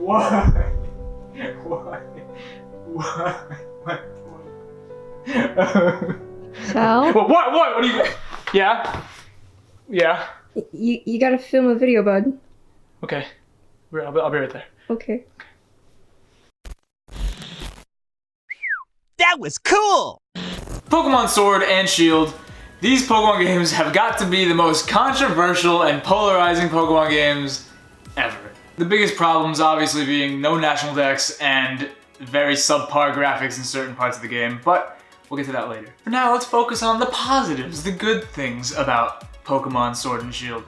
Why? What? Sal? What? What do you... Yeah? Yeah? You gotta film a video, bud. Okay. I'll be right there. Okay. That was cool! Pokemon Sword and Shield. These Pokemon games have got to be the most controversial and polarizing Pokemon games ever. The biggest problems obviously being no national dex and very subpar graphics in certain parts of the game, but we'll get to that later. For now, let's focus on the positives, the good things about Pokemon Sword and Shield.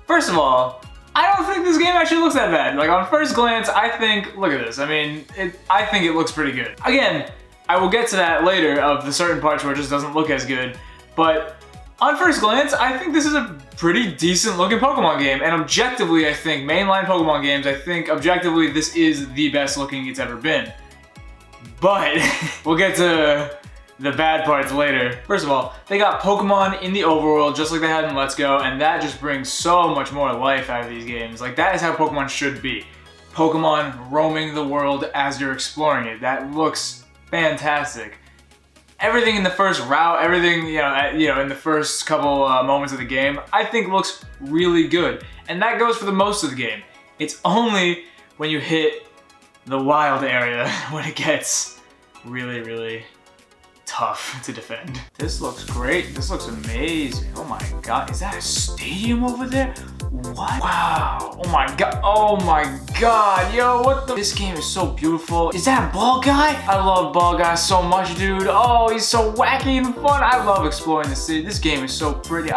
First of all, I don't think this game actually looks that bad. Like, on first glance, I think, look at this. I mean, I think it looks pretty good. Again, I will get to that later of the certain parts where it just doesn't look as good, but on first glance, I think this is a pretty decent looking Pokemon game, and objectively, I think, mainline Pokemon games, I think objectively this is the best looking it's ever been. But, we'll get to the bad parts later. First of all, they got Pokemon in the overworld just like they had in Let's Go, and that just brings so much more life out of these games. Like, that is how Pokemon should be. Pokemon roaming the world as you're exploring it. That looks fantastic. Everything in the first route, everything, you know, in the first couple moments of the game, I think looks really good. And that goes for the most of the game. It's only when you hit the wild area when it gets really, really tough to defend. This looks great. This looks amazing. Oh my god, is that a stadium over there? What? Wow. Oh my god. Oh my god. Yo, what the? This game is so beautiful. Is that Ball Guy? I love Ball Guy so much, dude. Oh, he's so wacky and fun. I love exploring the city. This game is so pretty.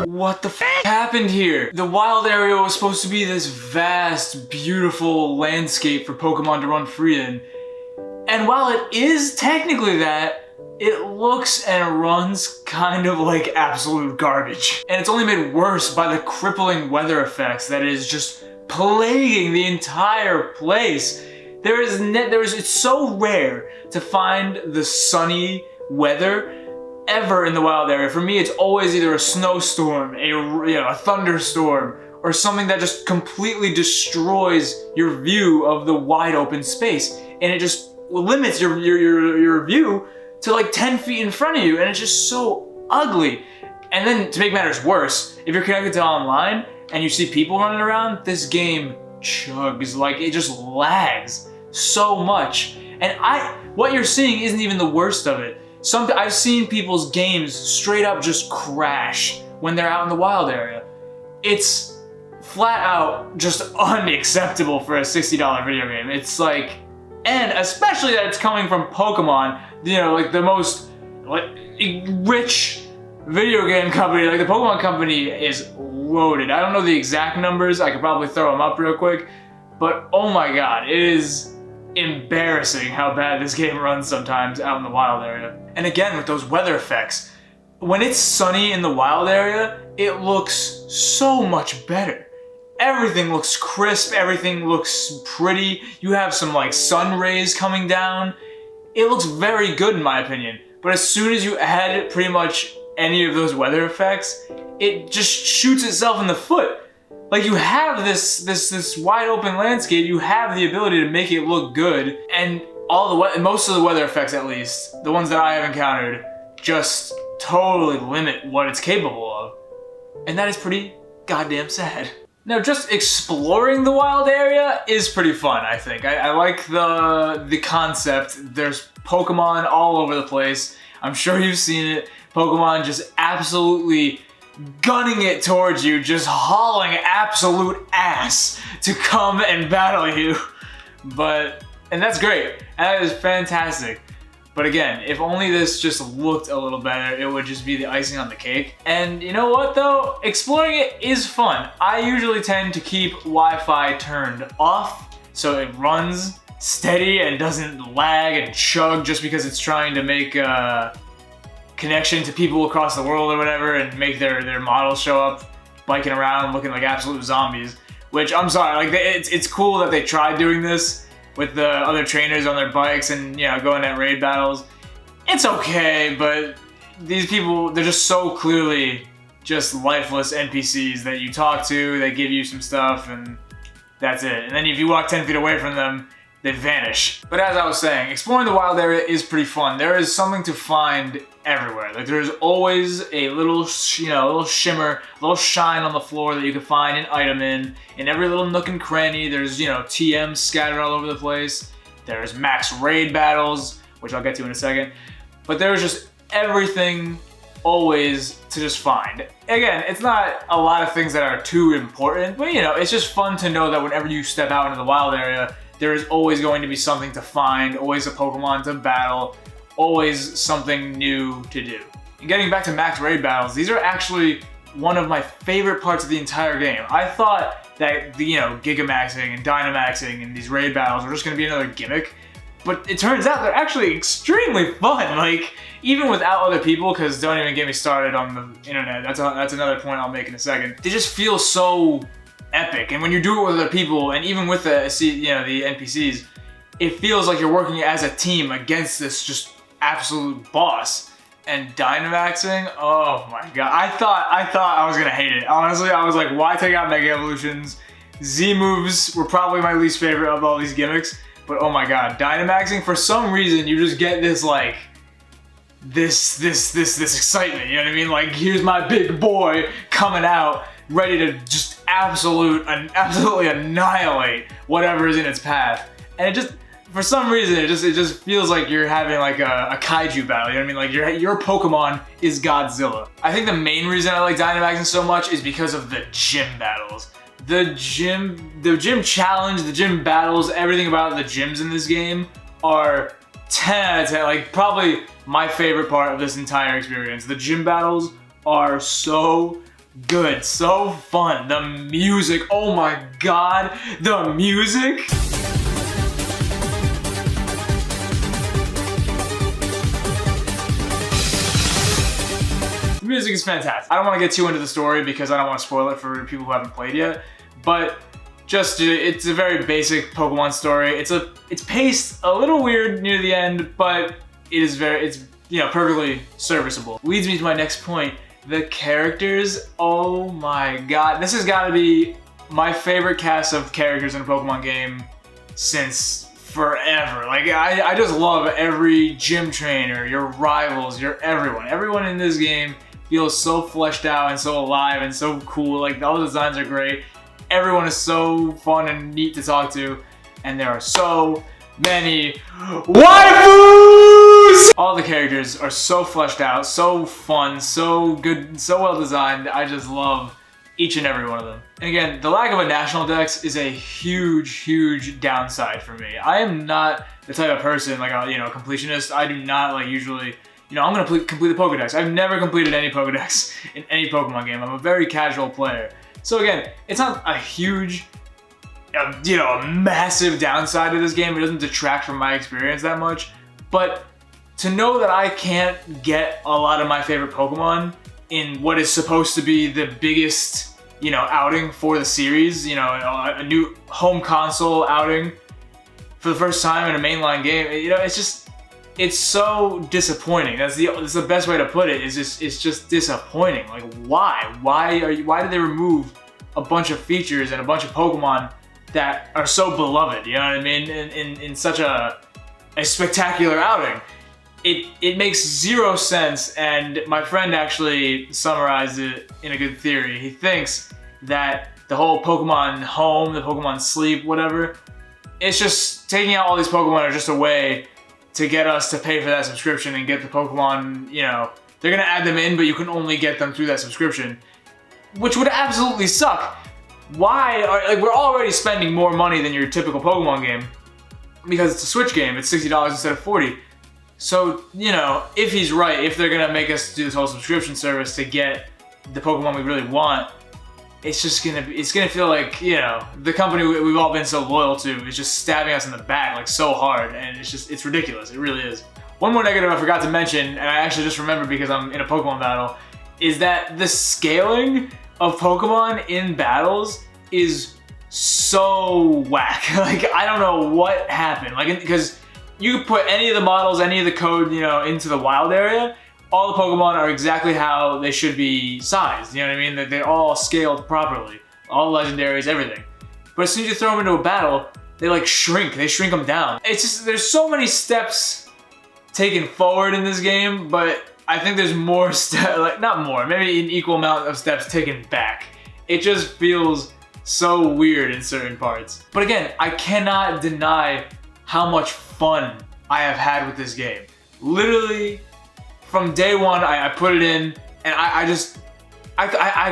What the f happened here? The wild area was supposed to be this vast, beautiful landscape for Pokemon to run free in. And while it is technically that, it looks and runs kind of like absolute garbage. And it's only made worse by the crippling weather effects that is just plaguing the entire place. It's so rare to find the sunny weather ever in the wild area. For me, it's always either a snowstorm, a thunderstorm, or something that just completely destroys your view of the wide open space. And it just limits your view to like 10 feet in front of you, and it's just so ugly. And then to make matters worse, if you're connected to online and you see people running around, this game chugs, like it just lags so much. And what you're seeing isn't even the worst of it. I've seen people's games straight up just crash when they're out in the wild area. It's flat out just unacceptable for a $60 video game. It's like, and especially that it's coming from Pokemon, you know, like the most rich video game company. Like the Pokemon company is loaded. I don't know the exact numbers. I could probably throw them up real quick, but oh my god, it is embarrassing how bad this game runs sometimes out in the wild area. And again, with those weather effects, when it's sunny in the wild area, it looks so much better. Everything looks crisp, everything looks pretty. You have some like sun rays coming down. It looks very good in my opinion. But as soon as you add pretty much any of those weather effects, it just shoots itself in the foot. Like you have this wide open landscape, you have the ability to make it look good, and most of the weather effects, at least, the ones that I have encountered, just totally limit what it's capable of. And that is pretty goddamn sad. Now, just exploring the wild area is pretty fun, I think. I like the concept. There's Pokemon all over the place. I'm sure you've seen it. Pokemon just absolutely gunning it towards you, just hauling absolute ass to come and battle you. And that's great. That is fantastic. But again, if only this just looked a little better, it would just be the icing on the cake. And you know what though? Exploring it is fun. I usually tend to keep Wi-Fi turned off so it runs steady and doesn't lag and chug just because it's trying to make connection to people across the world or whatever and make their models show up biking around looking like absolute zombies. Which, I'm sorry, like it's cool that they tried doing this with the other trainers on their bikes and, you know, going at raid battles. It's okay, but these people, they're just so clearly just lifeless NPCs that you talk to, they give you some stuff, and that's it. And then if you walk 10 feet away from them, they vanish. But as I was saying, exploring the wild area is pretty fun. There is something to find everywhere. Like there's always a little, you know, a little shimmer, a little shine on the floor that you can find an item in every little nook and cranny. There's, you know, TMs scattered all over the place. There's max raid battles, which I'll get to in a second. But there's just everything always to just find. Again, it's not a lot of things that are too important, but you know, it's just fun to know that whenever you step out into the wild area, there is always going to be something to find, always a Pokemon to battle, always something new to do. And getting back to max raid battles, these are actually one of my favorite parts of the entire game. I thought that the, you know, Gigamaxing and Dynamaxing and these raid battles were just gonna be another gimmick, but it turns out they're actually extremely fun. Like, even without other people, because don't even get me started on the internet, that's another point I'll make in a second. They just feel so epic, and when you do it with other people, and even with the, you know, the NPCs, it feels like you're working as a team against this just absolute boss. And Dynamaxing, oh my god, I thought I was gonna hate it. Honestly, I was like, why take out Mega Evolutions? Z moves were probably my least favorite of all these gimmicks, but oh my god, Dynamaxing, for some reason, you just get this like, this excitement, you know what I mean? Like, here's my big boy coming out, ready to just absolutely annihilate whatever is in its path. And it just, for some reason, it just feels like you're having like a kaiju battle, you know what I mean? Like your Pokemon is Godzilla. I think the main reason I like Dynamaxing so much is because of the gym battles. The gym challenge, the gym battles, everything about the gyms in this game are 10 out of 10, like probably my favorite part of this entire experience. The gym battles are so good, so fun. The music, oh my god, the music. The music is fantastic. I don't want to get too into the story because I don't want to spoil it for people who haven't played yet, but just, it's a very basic Pokemon story. It's paced a little weird near the end, but it's you know, perfectly serviceable. Leads me to my next point. The characters, oh my god. This has got to be my favorite cast of characters in a Pokemon game since forever. Like, I just love every gym trainer, your rivals, your everyone. Everyone in this game feels so fleshed out and so alive and so cool. Like, all the designs are great. Everyone is so fun and neat to talk to. And there are so many waifus! All the characters are so fleshed out, so fun, so good, so well designed. I just love each and every one of them. And again, the lack of a national dex is a huge downside for me. I am not the type of person, like a, you know, completionist. I do not like usually, you know, I'm gonna complete the Pokedex. I've never completed any Pokedex in any Pokemon game. I'm a very casual player. So again, it's not a huge, you know, a massive downside to this game. It doesn't detract from my experience that much. But to know that I can't get a lot of my favorite Pokemon in what is supposed to be the biggest, you know, outing for the series, you know, a new home console outing for the first time in a mainline game, you know, it's so disappointing. That's the best way to put it. It's just disappointing. Like, why did they remove a bunch of features and a bunch of Pokemon that are so beloved, you know what I mean, in such a spectacular outing? It makes zero sense, and my friend actually summarized it in a good theory. He thinks that the whole Pokemon Home, the Pokemon Sleep, whatever, it's just taking out all these Pokemon are just a way to get us to pay for that subscription and get the Pokemon, you know, they're gonna add them in, but you can only get them through that subscription, which would absolutely suck. Like, we're already spending more money than your typical Pokemon game because it's a Switch game. It's $60 instead of $40. So, you know, if he's right, if they're gonna make us do this whole subscription service to get the Pokemon we really want, it's gonna feel like, you know, the company we've all been so loyal to is just stabbing us in the back like so hard, and it's ridiculous. It really is. One more negative I forgot to mention, and I actually just remembered because I'm in a Pokemon battle, is that the scaling of Pokemon in battles is so whack. Like, I don't know what happened. Like, because you could put any of the models, any of the code, you know, into the wild area, all the Pokemon are exactly how they should be sized. You know what I mean? That they're all scaled properly. All legendaries, everything. But as soon as you throw them into a battle, they like shrink. They shrink them down. It's just, there's so many steps taken forward in this game, but I think there's more steps, like not more, maybe an equal amount of steps taken back. It just feels so weird in certain parts. But again, I cannot deny how much fun I have had with this game. Literally, from day one, I put it in, and I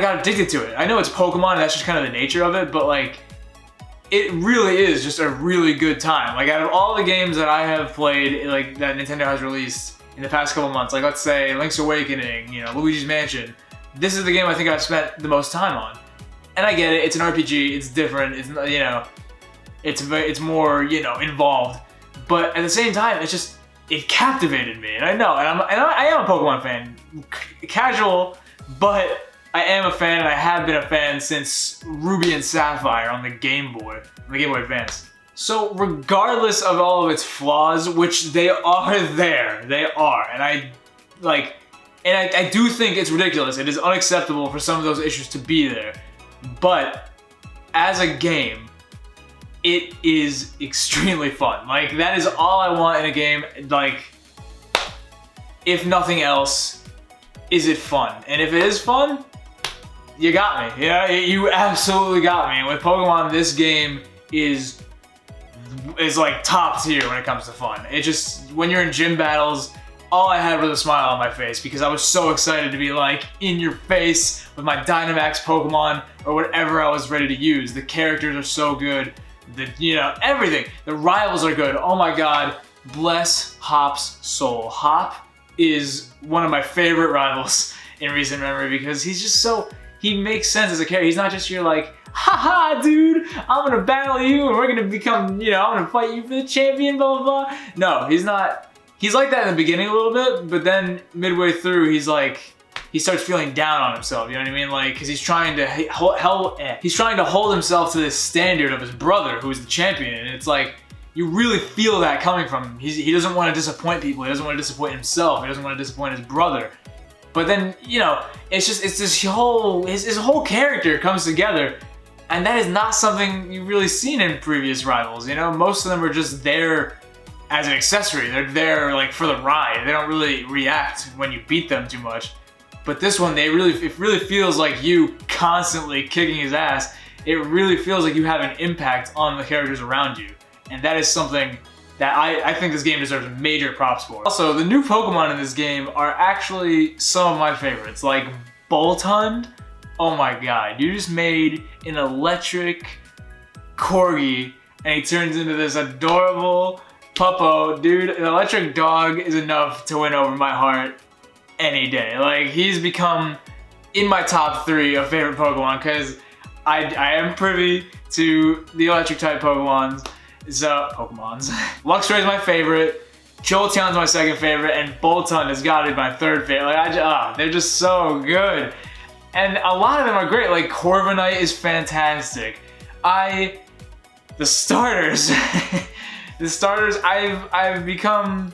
got addicted to it. I know it's Pokemon, and that's just kind of the nature of it, but like, it really is just a really good time. Like, out of all the games that I have played, like that Nintendo has released in the past couple months, like let's say Link's Awakening, you know, Luigi's Mansion, this is the game I think I've spent the most time on. And I get it, it's an RPG, it's different, it's, you know, it's more, you know, involved. But at the same time, it's just, it captivated me. And I know, and I am a Pokemon fan. Casual, but I am a fan, and I have been a fan since Ruby and Sapphire on the Game Boy Advance. So regardless of all of its flaws, which they are there, they are, and I do think it's ridiculous. It is unacceptable for some of those issues to be there. But as a game, it is extremely fun. Like, that is all I want in a game. Like, if nothing else, is it fun? And if it is fun, you got me. Yeah, you absolutely got me. And with Pokemon, this game is like top tier when it comes to fun. It just, when you're in gym battles, all I had was a smile on my face because I was so excited to be like in your face with my Dynamax Pokemon or whatever I was ready to use. The characters are so good. You know, everything. The rivals are good. Oh my god. Bless Hop's soul. Hop is one of my favorite rivals in recent memory because he's just so, he makes sense as a character. He's not just your like, haha, dude, I'm gonna battle you and we're gonna become, you know, I'm gonna fight you for the champion, blah, blah, blah. No, he's not. He's like that in the beginning a little bit, but then midway through, he's like, he starts feeling down on himself, you know what I mean? Like, cause he's trying to hold himself to this standard of his brother, who's the champion, and it's like, you really feel that coming from him. He doesn't want to disappoint people, he doesn't want to disappoint himself, he doesn't want to disappoint his brother. But then, you know, it's this whole, his whole character comes together, and that is not something you've really seen in previous rivals, you know? Most of them are just there as an accessory. They're there like for the ride. They don't really react when you beat them too much. But this one, it really feels like you constantly kicking his ass. It really feels like you have an impact on the characters around you. And that is something that I think this game deserves major props for. Also, the new Pokemon in this game are actually some of my favorites. Like Boltund, oh my god. You just made an electric corgi and he turns into this adorable Puppo. Dude, an electric dog is enough to win over my heart any day. Like, he's become in my top 3 of favorite Pokemon because I am privy to the electric type Pokemons. So, LUXRAY is my favorite, Jolteon's my second favorite, and Boltund has got to be my third favorite. Like, they're just so good. And a lot of them are great. Like, Corviknight is fantastic. The starters, I've become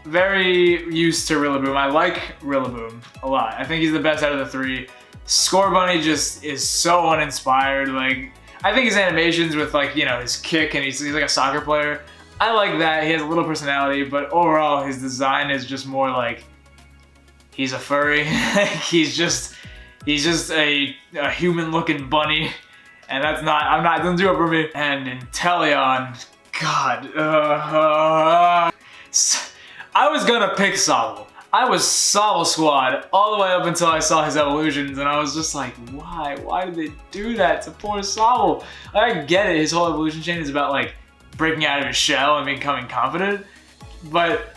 very used to Rillaboom. I like Rillaboom a lot. I think he's the best out of the 3. Scorbunny just is so uninspired. Like, I think his animations with, like, you know, his kick and he's like a soccer player. I like that. He has a little personality, but overall his design is just more like he's a furry. he's just a human-looking bunny, and doesn't do it for me. And Inteleon, God, I was gonna pick Sobble. I was Sobble Squad all the way up until I saw his evolutions, and I was just like, why? Why did they do that to poor Sobble? I get it, his whole evolution chain is about like breaking out of his shell and becoming confident, but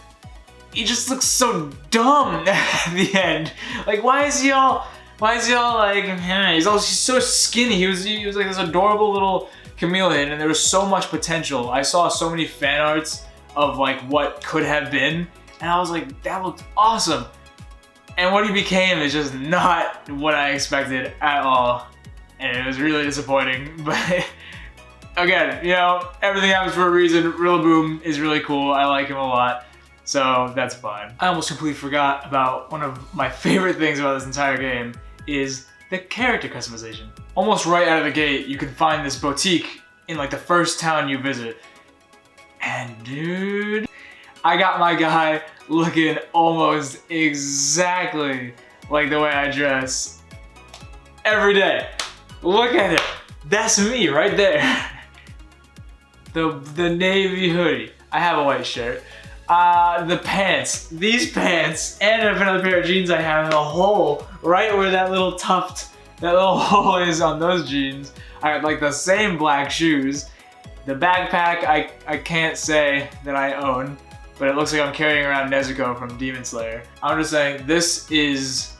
he just looks so dumb at the end. Like, why is he all like, he's so skinny. He was like this adorable little chameleon, and there was so much potential. I saw so many fan arts of like what could have been, and I was like, that looked awesome. And what he became is just not what I expected at all. And it was really disappointing, but again, you know, everything happens for a reason. Rillaboom is really cool. I like him a lot, so that's fine. I almost completely forgot about one of my favorite things about this entire game is the character customization. Almost right out of the gate, you can find this boutique in like the first town you visit. And dude, I got my guy looking almost exactly like the way I dress every day. Look at it. That's me right there. The navy hoodie. I have a white shirt. The pants. These pants and another pair of jeans I have a hole right where that little hole is on those jeans. I got like the same black shoes. The backpack I can't say that I own, but it looks like I'm carrying around Nezuko from Demon Slayer. I'm just saying this is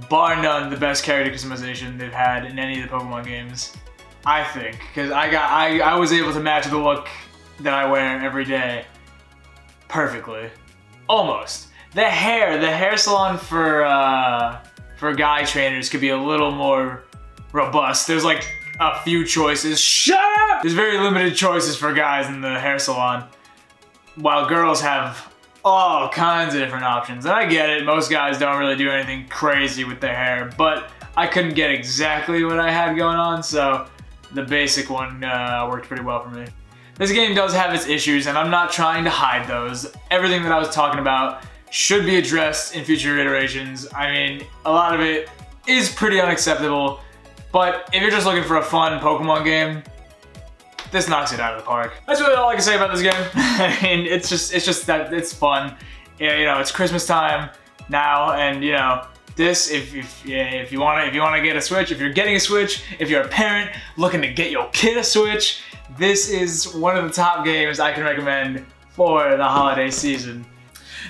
bar none the best character customization they've had in any of the Pokemon games. I think, because I was able to match the look that I wear every day perfectly. Almost. The hair salon for guy trainers could be a little more robust. There's like a few choices. Shut up! There's very limited choices for guys in the hair salon, while girls have all kinds of different options. And I get it, most guys don't really do anything crazy with their hair, but I couldn't get exactly what I had going on, so the basic one worked pretty well for me. This game does have its issues, and I'm not trying to hide those. Everything that I was talking about should be addressed in future iterations. I mean, a lot of it is pretty unacceptable, but if you're just looking for a fun Pokemon game, this knocks it out of the park. That's really all I can say about this game. I mean, it's just that it's fun. Yeah, you know, it's Christmas time now, and you know, this if you wanna get a Switch, if you're getting a Switch, if you're a parent looking to get your kid a Switch, this is one of the top games I can recommend for the holiday season.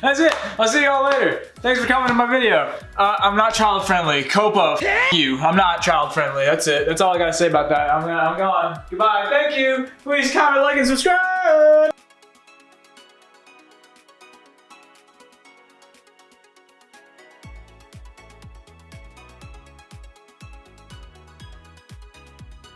That's it. I'll see y'all later. Thanks for coming to my video. I'm not child friendly. Copa, f you. I'm not child friendly. That's it. That's all I gotta say about that. I'm gone. Goodbye. Thank you. Please comment, like, and subscribe.